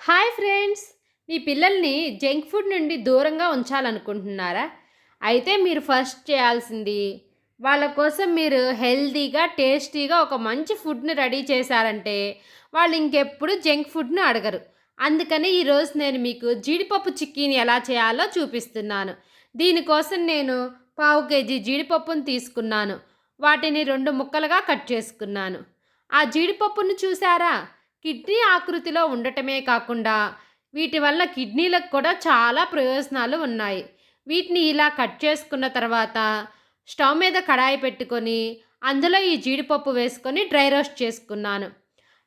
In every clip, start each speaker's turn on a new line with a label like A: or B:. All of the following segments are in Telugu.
A: Hi friends! మీ పిల్లల్ని జంక్ ఫుడ్ నుండి దూరంగా ఉంచాలనుకుంటున్నారా? అయితే మీరు ఫస్ట్ చేయాల్సింది వాళ్ళ కోసం మీరు హెల్తీగా, టేస్టీగా ఒక మంచి ఫుడ్‌ని రెడీ చేశారంటే వాళ్ళు ఇంకెప్పుడు జంక్ ఫుడ్‌ని అడగరు. అందుకని ఈరోజు నేను మీకు జీడిపప్పు చిక్కీని ఎలా చేయాలో చూపిస్తున్నాను. దీనికోసం నేను పావు కేజీ జీడిపప్పును తీసుకున్నాను. వాటిని 2 ముక్కలుగా కట్ చేసుకున్నాను. ఆ జీడిపప్పును చూసారా? కిడ్నీ ఆకృతిలో ఉండటమే కాకుండా వీటి వల్ల కిడ్నీలకు కూడా చాలా ప్రయోజనాలు ఉన్నాయి. వీటిని ఇలా కట్ చేసుకున్న తర్వాత స్టవ్ మీద కడాయి పెట్టుకొని అందులో ఈ జీడిపప్పు వేసుకొని డ్రై రోస్ట్ చేసుకున్నాను.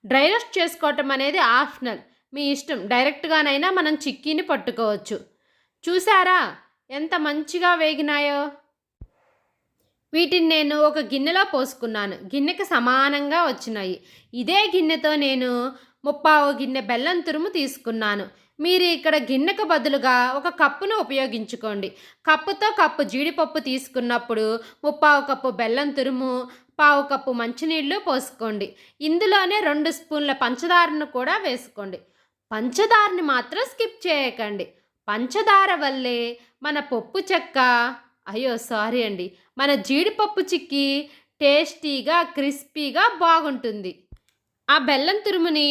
A: డ్రై రోస్ట్ చేసుకోవటం అనేది ఆప్షనల్, మీ ఇష్టం. డైరెక్ట్గానైనా మనం చిక్కీని పట్టుకోవచ్చు. చూసారా ఎంత మంచిగా వేగినాయో? వీటిని నేను ఒక గిన్నెలో పోసుకున్నాను. గిన్నెకి సమానంగా వచ్చినాయి. ఇదే గిన్నెతో నేను ముప్పావు గిన్నె బెల్లం తురుము తీసుకున్నాను. మీరు ఇక్కడ గిన్నెకు బదులుగా ఒక కప్పును ఉపయోగించుకోండి. కప్పుతో కప్పు జీడిపప్పు తీసుకున్నప్పుడు ముప్పావు కప్పు బెల్లం తురుము, పావు కప్పు మంచినీళ్ళు పోసుకోండి. ఇందులోనే 2 స్పూన్ల పంచదారను కూడా వేసుకోండి. పంచదారని మాత్రం స్కిప్ చేయకండి. పంచదార వల్లే మన పప్పు చెక్క, అయ్యో సారీ అండి, మన జీడిపప్పు చిక్కీ టేస్టీగా, క్రిస్పీగా బాగుంటుంది. ఆ బెల్లం తురుముని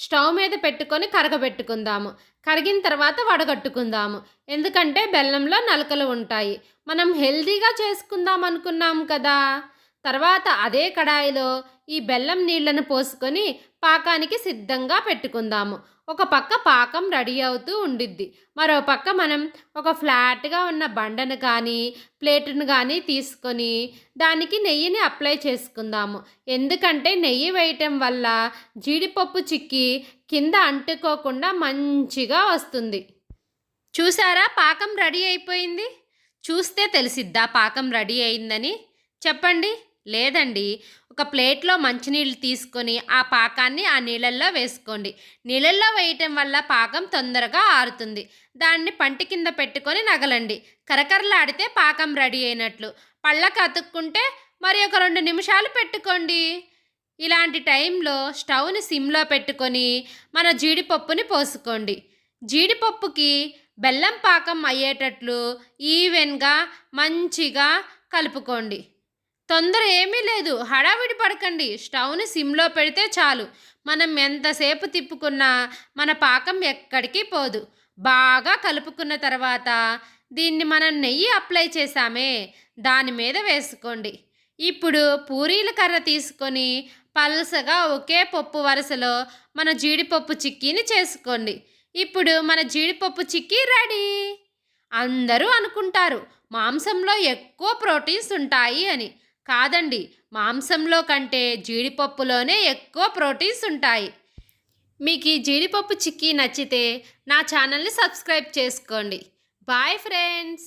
A: స్టవ్ మీద పెట్టుకొని కరగబెట్టుకుందాము. కరిగిన తర్వాత వడగట్టుకుందాము. ఎందుకంటే బెల్లంలో నలకలు ఉంటాయి. మనం హెల్తీగా చేసుకుందాం అనుకున్నాం కదా. తర్వాత అదే కడాయిలో ఈ బెల్లం నీళ్లను పోసుకొని పాకానికి సిద్ధంగా పెట్టుకుందాము. ఒక పక్క పాకం రెడీ అవుతూ ఉండిద్ది. మరో పక్క మనం ఒక ఫ్లాట్గా ఉన్న బండను కానీ ప్లేటును కానీ తీసుకొని దానికి నెయ్యిని అప్లై చేసుకుందాము. ఎందుకంటే నెయ్యి వేయటం వల్ల జీడిపప్పు చిక్కి కింద అంటుకోకుండా మంచిగా వస్తుంది. చూసారా పాకం రెడీ అయిపోయింది? చూస్తే తెలిసిద్దా పాకం రెడీ అయిందని? చెప్పండి. లేదండి. ఒక ప్లేట్లో మంచినీళ్ళు తీసుకొని ఆ పాకాన్ని ఆ నీళ్ళల్లో వేసుకోండి. నీళ్ళల్లో వేయటం వల్ల పాకం తొందరగా ఆరుతుంది. దాన్ని పంటి కింద పెట్టుకొని నగలండి. కరకరలాడితే పాకం రెడీ అయినట్లు. పళ్ళకి అతుక్కుంటే మరి ఒక 2 నిమిషాలు పెట్టుకోండి. ఇలాంటి టైంలో స్టవ్ని సిమ్లో పెట్టుకొని మన జీడిపప్పుని పోసుకోండి. జీడిపప్పుకి బెల్లం పాకం అయ్యేటట్లు ఈవెన్గా మంచిగా కలుపుకోండి. తొందర ఏమీ లేదు, హడావిడి పడకండి. స్టవ్ని సిమ్లో పెడితే చాలు. మనం ఎంతసేపు తిప్పుకున్నా మన పాకం ఎక్కడికి పోదు. బాగా కలుపుకున్న తర్వాత దీన్ని మనం నెయ్యి అప్లై చేసామే దాని మీద వేసుకోండి. ఇప్పుడు పూరీల కర్ర తీసుకొని పల్సగా ఒకే పప్పు వరుసలో మన జీడిపప్పు చిక్కీని చేసుకోండి. ఇప్పుడు మన జీడిపప్పు చిక్కీ రెడీ. అందరూ అనుకుంటారు మాంసంలో ఎక్కువ ప్రోటీన్స్ ఉంటాయి అని. కాదండి, మాంసంలో కంటే జీడిపప్పులోనే ఎక్కువ ప్రోటీన్స్ ఉంటాయి. మీకు ఈ జీడిపప్పు చిక్కీ నచ్చితే నా ఛానల్ని సబ్స్క్రైబ్ చేసుకోండి. Bye friends.